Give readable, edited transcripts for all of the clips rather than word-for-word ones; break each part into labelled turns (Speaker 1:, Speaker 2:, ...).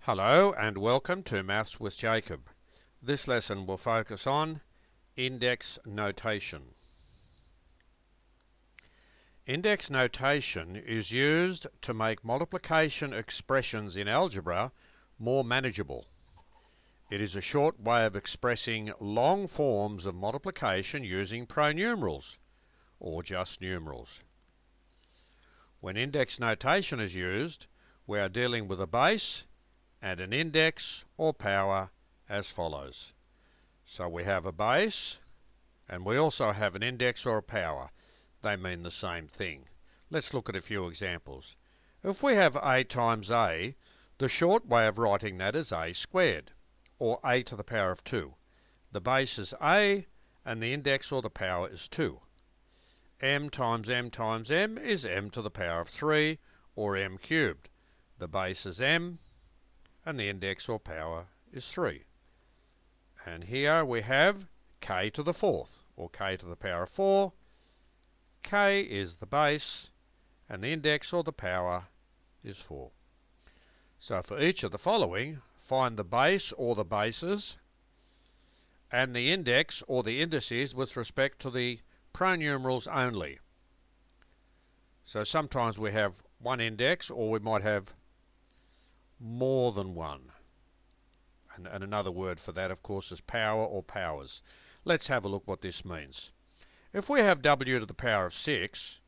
Speaker 1: Hello and welcome to Maths with Jacob. This lesson will focus on index notation. Index notation is used to make multiplication expressions in algebra more manageable. It is a short way of expressing long forms of multiplication using pronumerals, or just numerals. When index notation is used, we are dealing with a base and an index or power as follows. So we have a base and we also have an index or a power. They mean the same thing. Let's look at a few examples. If we have a times a, the short way of writing that is a squared, or a to the power of 2. The base is a and the index or the power is 2. M times m times m is m to the power of 3, or m cubed. The base is m and the index or power is 3. And here we have k to the 4th, or k to the power of 4. K is the base, and the index or the power is 4. So for each of the following, find the base or the bases, and the index or the indices with respect to the pronumerals only. So sometimes we have one index, or we might have more than one. And another word for that, of course, is power or powers. Let's have a look what this means. If we have w to the power of 6,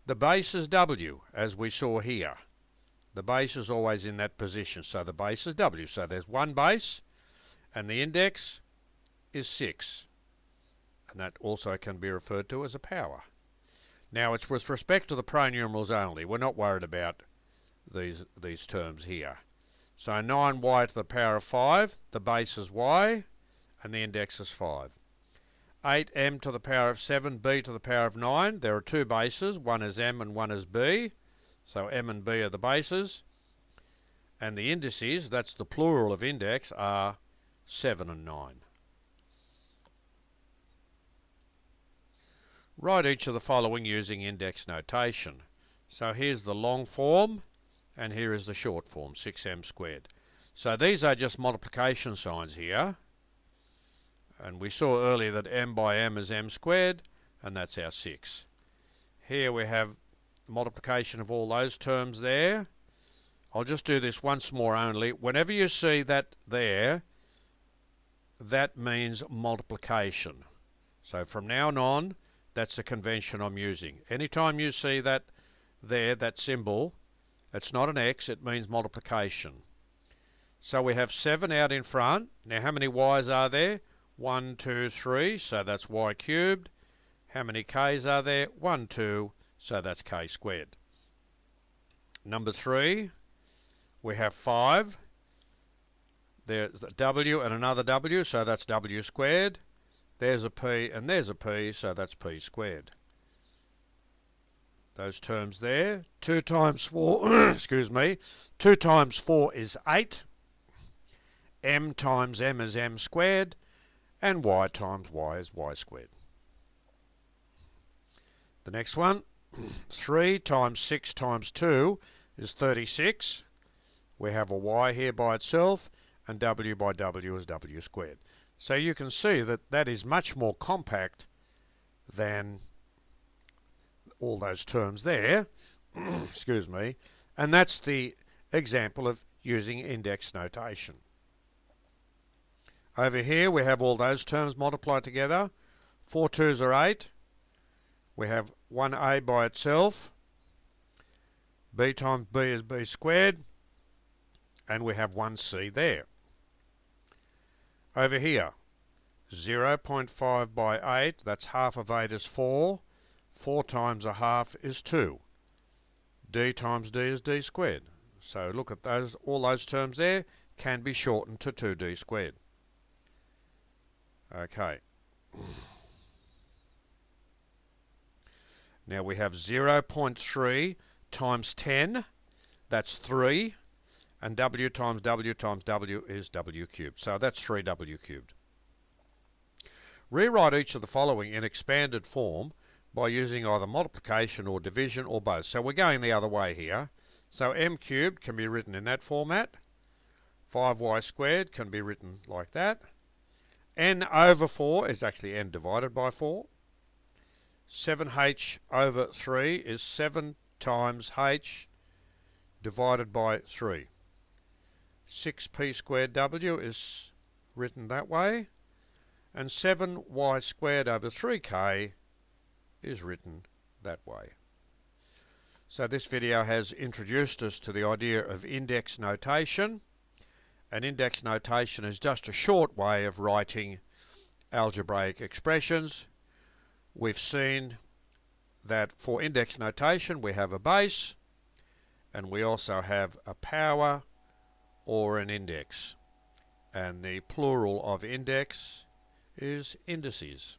Speaker 1: the base is w, as we saw here. The base is always in that position, so the base is w. So there's one base, and the index is 6. And that also can be referred to as a power. Now, it's with respect to the pronumerals only. We're not worried about these terms here. So 9y to the power of 5, the base is y, and the index is 5. 8m to the power of 7, b to the power of 9. There are two bases, one is m and one is b. So m and b are the bases. And the indices, that's the plural of index, are 7 and 9. Write each of the following using index notation. So here's the long form, and here is the short form, 6m squared. So these are just multiplication signs here. And we saw earlier that m by m is m squared, and that's our 6. Here we have multiplication of all those terms there. I'll just do this once more only. Whenever you see that there, that means multiplication. So from now on, that's the convention I'm using. Anytime you see that there, that symbol, it's not an X, it means multiplication. So we have 7 out in front. Now how many y's are there? 1, 2, 3, so that's y cubed. How many k's are there? 1, 2, so that's k squared. Number 3, we have 5. There's a w and another w, so that's w squared. There's a p and there's a p, so that's p squared. Those terms there. 2 times 4, excuse me, 2 times 4 is 8. M times m is m squared, and y times y is y squared. The next one, 3 times 6 times 2 is 36. We have a y here by itself, and w by w is w squared. So you can see that that is much more compact than all those terms there. Excuse me. And that's the example of using index notation. Over here we have all those terms multiplied together. 4 2's are 8. We have 1a by itself. b times b is b squared. And we have 1c there. Over here, 0.5 by 8, that's half of 8 is 4. 4 times a half is 2. d times d is d squared. So look at those, all those terms there can be shortened to 2d squared. Okay. Now we have 0.3 times 10, that's 3. And w times w times w is w cubed. So that's 3w cubed. Rewrite each of the following in expanded form by using either multiplication or division or both. So we're going the other way here. So m cubed can be written in that format. 5y squared can be written like that. N over 4 is actually n divided by 4. 7h over 3 is 7 times h divided by 3. 6p squared w is written that way. And 7y squared over 3k is written that way. So this video has introduced us to the idea of index notation. And index notation is just a short way of writing algebraic expressions. We've seen that for index notation we have a base and we also have a power or an index. And the plural of index is indices.